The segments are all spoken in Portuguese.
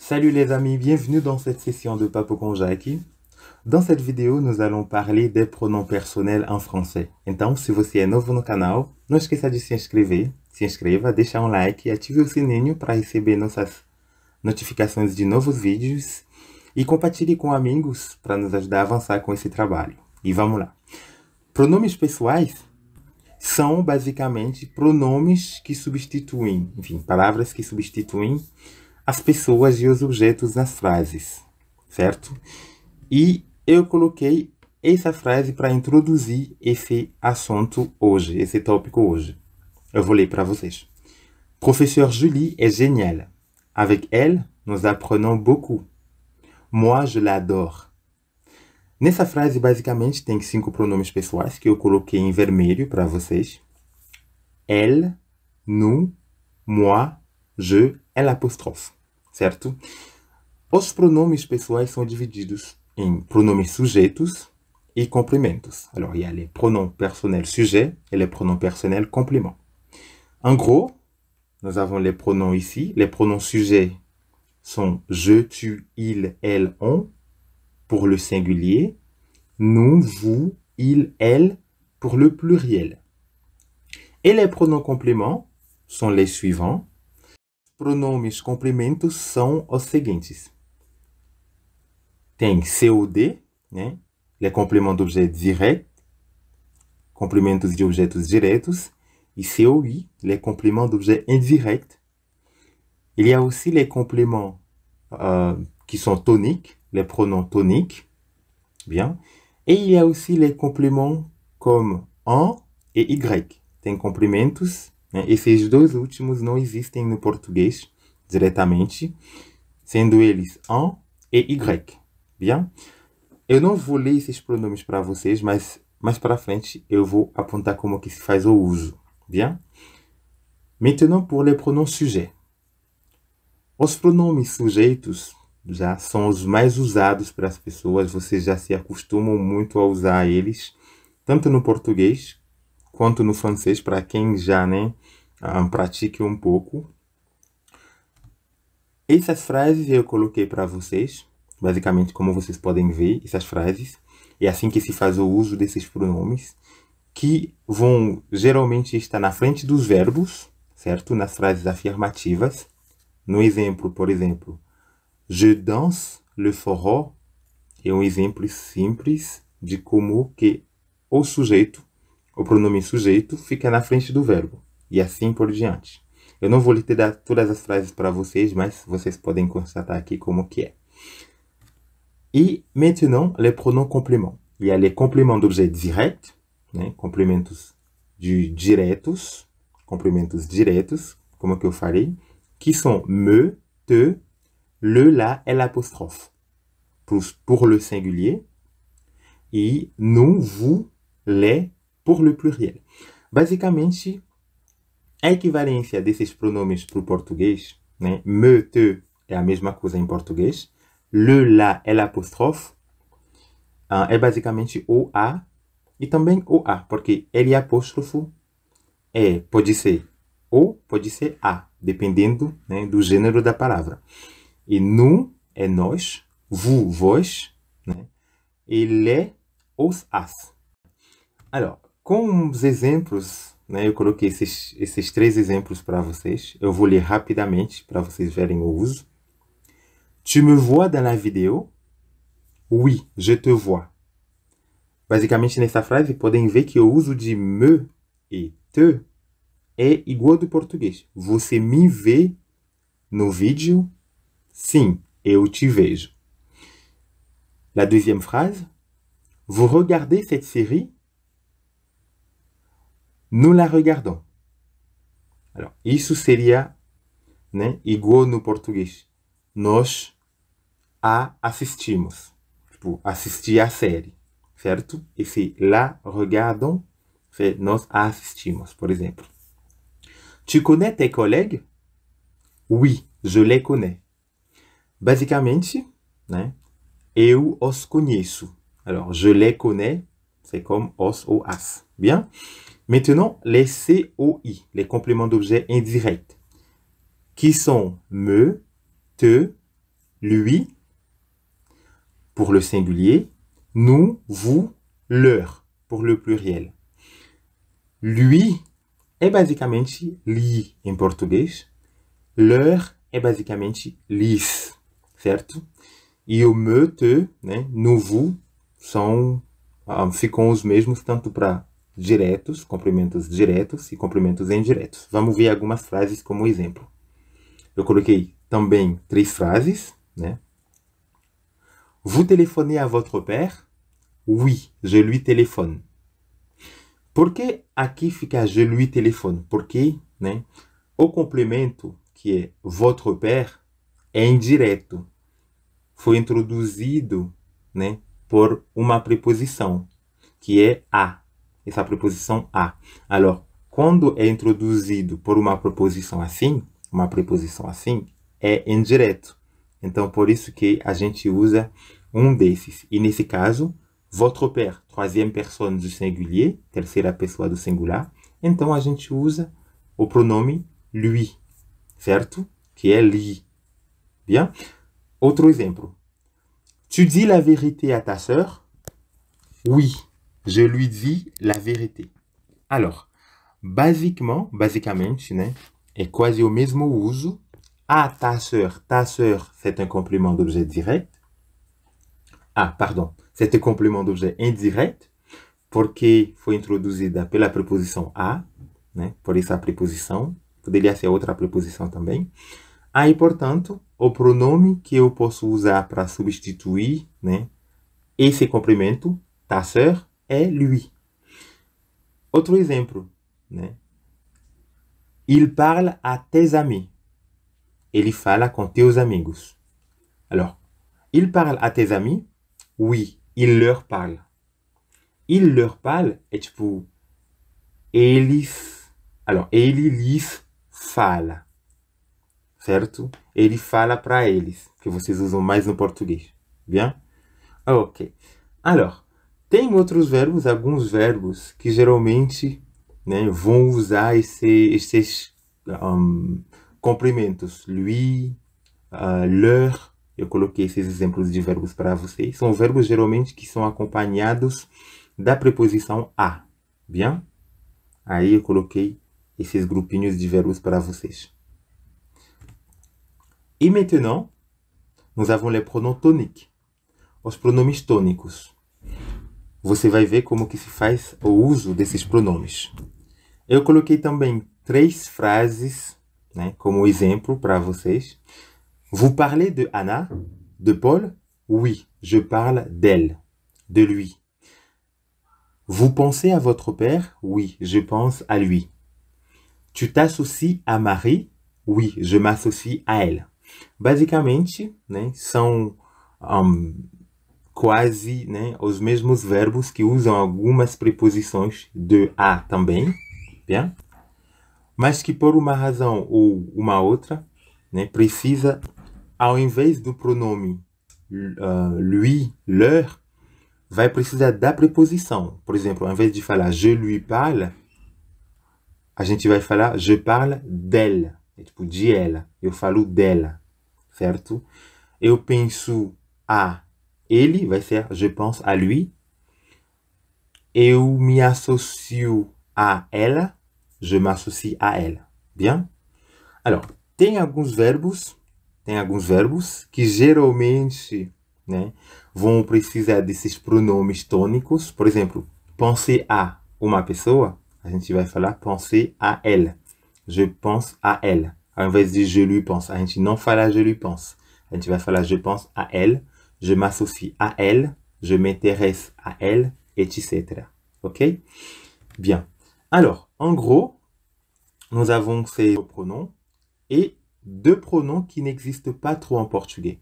Salut les amis, bienvenue dans cette session de Papo com Jaque. Dans cette vidéo, nous allons parler des pronoms personnels em français. Então, se você é novo no canal, não esqueça de se inscreva, deixar um like e ative o sininho para receber nossas notificações de novos vídeos e compartilhe com amigos para nos ajudar a avançar com esse trabalho. E vamos lá. Pronomes pessoais são basicamente pronomes que substituem, enfim, palavras que substituem as pessoas e os objetos nas frases, certo? E eu coloquei essa frase para introduzir esse assunto hoje, esse tópico hoje. Eu vou ler para vocês. Professeur Julie est géniale. Avec elle, nous apprenons beaucoup. Moi, je l'adore. Nessa frase, basicamente, tem 5 pronomes pessoais que eu coloquei em vermelho para vocês. Elle, nous, moi, je, elle apostrophe, certo? Os pronomes pessoais são divididos em pronomes sujeitos e complementos. Alors, il y a les pronoms personnels sujets et les pronoms personnels compléments. En gros, nous avons les pronoms ici. Les pronoms sujets sont je, tu, il, elle, on pour le singulier, nous, vous, il, elle pour le pluriel. Et les pronoms compléments sont les suivants. Pronomes complementos são os seguintes. Tem COD, né? Les compléments d'objets directs, complementos de objetos diretos, et COI, les compléments d'objets indirects. Il y a aussi les compléments qui sont toniques, les pronoms toniques, bien. Et il y a aussi les compléments comme en et y. Tem complementos, né? Esses dois últimos não existem no português diretamente, sendo eles en e y, bien? Eu não vou ler esses pronomes para vocês, mas mais para frente eu vou apontar como que se faz o uso, bien? Maintenant pour les pronoms sujets. Os pronomes sujeitos já são os mais usados para as pessoas, vocês já se acostumam muito a usar eles, tanto no português quanto no francês, para quem já pratique um pouco. Essas frases eu coloquei para vocês, basicamente como vocês podem ver, essas frases. É assim que se faz o uso desses pronomes, que vão geralmente estar na frente dos verbos, certo? Nas frases afirmativas. No exemplo, por exemplo, je danse le forró é um exemplo simples de como que o sujeito, o pronome sujeito, fica na frente do verbo. E assim por diante. Eu não vou literar todas as frases para vocês, mas vocês podem constatar aqui como que é. E maintenant, les pronoms compléments. Il y a les compléments d'objets directs, né? Complementos diretos, como que eu falei, qui sont me, te, le, la et l'apostrophe pour le singulier, e nous, vous, les pour le pluriel. Basicamente, a equivalência desses pronomes para o português, né? Me, te é a mesma coisa em português. Le, la et l'apostrophe é basicamente o a e também o a, porque ele apóstrofo pode ser o, pode ser a, dependendo, né, do gênero da palavra. E nous é nós, vous, vós, né? E les, os, as. Alors, com os exemplos, né, eu coloquei esses 3 exemplos para vocês. Eu vou ler rapidamente para vocês verem o uso. Tu me vois dans la vidéo? Oui, je te vois. Basicamente, nessa frase, podem ver que o uso de me e te é igual do português. Você me vê no vídeo? Sim, eu te vejo. La deuxième phrase. Vous regardez cette série? Nous la regardons. Alors, isso seria, né, igual no português. Nós a assistimos. Tipo, assistir a série, certo? Esse la regardons, c'est nós a assistimos, por exemplo. Tu connais tes collègues? Oui, je les connais. Basicamente, né, eu os conheço. Alors, je les connais, c'est comme os ou as. Bien? Maintenant, les COI, les compléments d'objets indirects, qui sont me, te, lui, pour le singulier. Nous, vous, leur, pour le pluriel. Lui é basicamente li em português. Leur é basicamente lis, certo? E o me, te, né, no, vous, ficam os mesmos tanto para diretos, complementos diretos e complementos indiretos. Vamos ver algumas frases como exemplo. Eu coloquei também 3 frases, né? Vous téléphonez à votre père? Oui, je lui téléphone. Por que aqui fica je lui téléphone? Porque, né, o complemento, que é votre père, é indireto. Foi introduzido, né, por uma preposição, que é a. Essa preposição a. Alors, quando é introduzido por uma preposição assim, é indireto. Então, por isso que a gente usa um desses. E nesse caso, votre père, troisième personne du singulier, terceira pessoa do singular. Então, a gente usa o pronome lui, certo? Que é li. Bien? Outro exemplo. Tu dis la vérité à ta sœur? Oui, je lui dis la vérité. Alors, basicamente, né, é quase o mesmo uso. À ta sœur, c'est un complément d'objet direct. Ah, pardon, c'est un complément d'objet indirect, porque foi introduzida pela preposição a, né, por essa preposição. Poderia ser outra preposição também. Aí, portanto, o pronome que eu posso usar para substituir, né, esse complemento, ta sœur, é lui. Outro exemplo, né? Il parle à tes amis. Ele fala com teus amigos. Alors, il parle à tes amis? Oui, il leur parle. Il leur parle é tipo, eles... Alors, ele lhes fala. Certo? Ele fala para eles, que vocês usam mais no português. Bien? Ok. Alors, tem outros verbos, alguns verbos que geralmente, né, vão usar esses complementos. Lui, leur. Eu coloquei esses exemplos de verbos para vocês. São verbos geralmente que são acompanhados da preposição a. Bien? Aí eu coloquei esses grupinhos de verbos para vocês. E maintenant, nous avons les pronoms toniques. Os pronomes tônicos. Você vai ver como que se faz o uso desses pronomes. Eu coloquei também 3 frases, né, como exemplo para vocês. Vous parlez de Anna, de Paul? Oui, je parle d'elle, de lui. Vous pensez à votre père? Oui, je pense à lui. Tu t'associes à Marie? Oui, je m'associe à elle. Basicamente, né, são quase, né, os mesmos verbos que usam algumas preposições de a também, bien? Mas que por uma razão ou uma outra, né, precisa, ao invés do pronome lui, leur, vai precisar da preposição. Por exemplo, ao invés de falar je lui parle, a gente vai falar je parle d'elle, é tipo de ela, eu falo dela, certo? Eu penso a ele, vai ser je pense à lui. Eu me associo a ela, je m'associe à elle. Bien? Alors, tem alguns verbos que geralmente, né, vão precisar desses pronomes tônicos. Por exemplo, penser à uma pessoa, a gente vai falar penser à elle. Je pense à elle. Ao invés de je lui pense, a gente não fala je lui pense. A gente vai falar je pense à elle, je m'associe à elle, je m'intéresse à elle, etc. Ok? Bien. Alors, en gros, nous avons ces pronoms et 2 pronoms qui n'existent pas trop en portugais.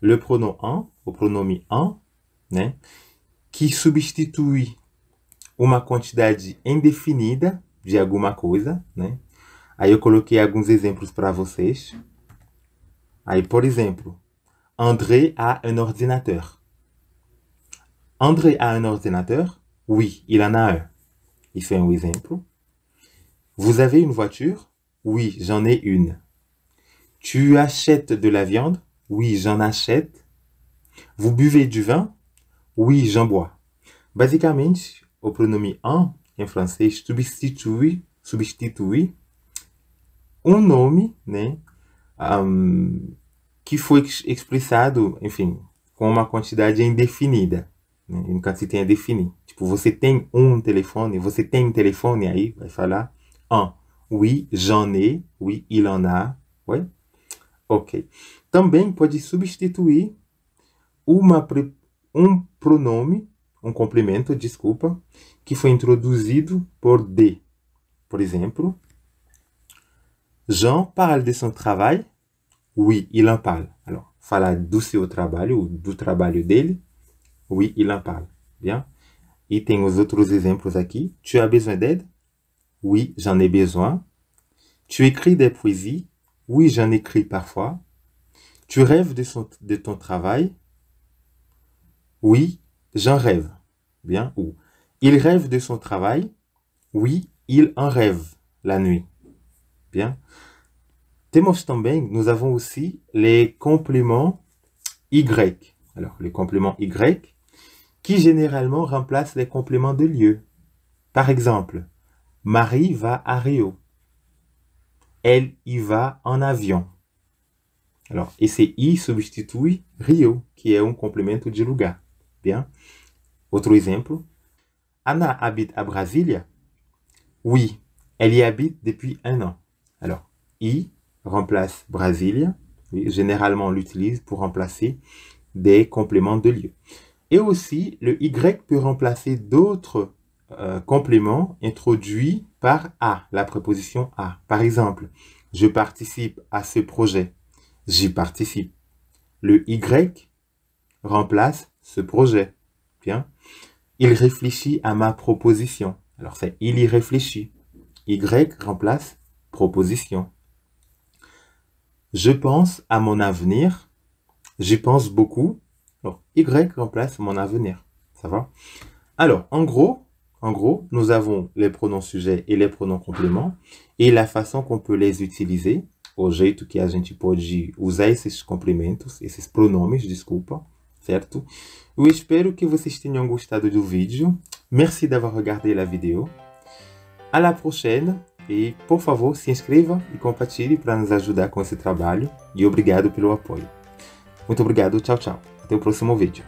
Le pronom en, o pronome en, né, que substitui uma quantidade indefinida de alguma coisa, né? Aí eu coloquei alguns exemplos para vocês. Aí, por exemplo, André a un ordinateur. André a un ordinateur? Oui, il en a un. Isso é um exemplo. Vous avez une voiture? Oui, j'en ai une. Tu achètes de la viande? Oui, j'en achète. Vous buvez du vin? Oui, j'en bois. Basicamente, o pronome en, em francês, substitui um nome, né, que foi expressado, enfim, com uma quantidade indefinida. Né? Nunca se tem a definir. Tipo, você tem um telefone, você tem um telefone aí, vai falar un. Oui, j'en ai. Oui, il en a. Ouais? Ok. Também pode substituir um pronome, um complemento, desculpa, que foi introduzido por de. Por exemplo, Jean parle de son travail? Oui, il en parle. Alors, falar do seu trabalho, ou do trabalho dele? Oui, il en parle. Bien? E tem os outros exemplos aqui. Tu as besoin d'aide? Oui, j'en ai besoin. Tu écris des poésies? Oui, j'en écris parfois. Tu rêves de ton travail? Oui, j'en rêve. Bien? Ou il rêve de son travail? Oui, il en rêve la nuit. Bien? Temos também, nous avons aussi les compléments Y. Alors, les compléments Y qui généralement remplacent les compléments de lieu. Par exemple, Marie va à Rio. Elle y va en avion. Alors, esse I substitui Rio, que é um complemento de lugar. Bien? Outro exemplo. Anna habite à Brasília? Oui, elle y habite depuis 1 an. Alors, I remplace Brasília. Oui, généralement, on l'utilise pour remplacer des compléments de lieu. Et aussi, le Y peut remplacer d'autres compléments introduits par A, la préposition A. Par exemple, je participe à ce projet. J'y participe. Le Y remplace ce projet. Bien. Il réfléchit à ma proposition. Alors, c'est il y réfléchit. Y remplace proposition. Je pense à mon avenir. J'y pense beaucoup. Alors, Y remplace mon avenir. Ça va? Alors, en gros, nous avons les pronoms sujets e les pronoms compléments e la façon qu'on peut les utiliser, o jeito que a gente pode usar esses complementos, esses pronomes, desculpa, certo? Eu espero que vocês tenham gostado do vídeo. Merci d'avoir regardé la vidéo. À la prochaine e, por favor, se inscreva e compartilhe para nos ajudar com esse trabalho. E obrigado pelo apoio. Muito obrigado, tchau, tchau. Até o próximo vídeo.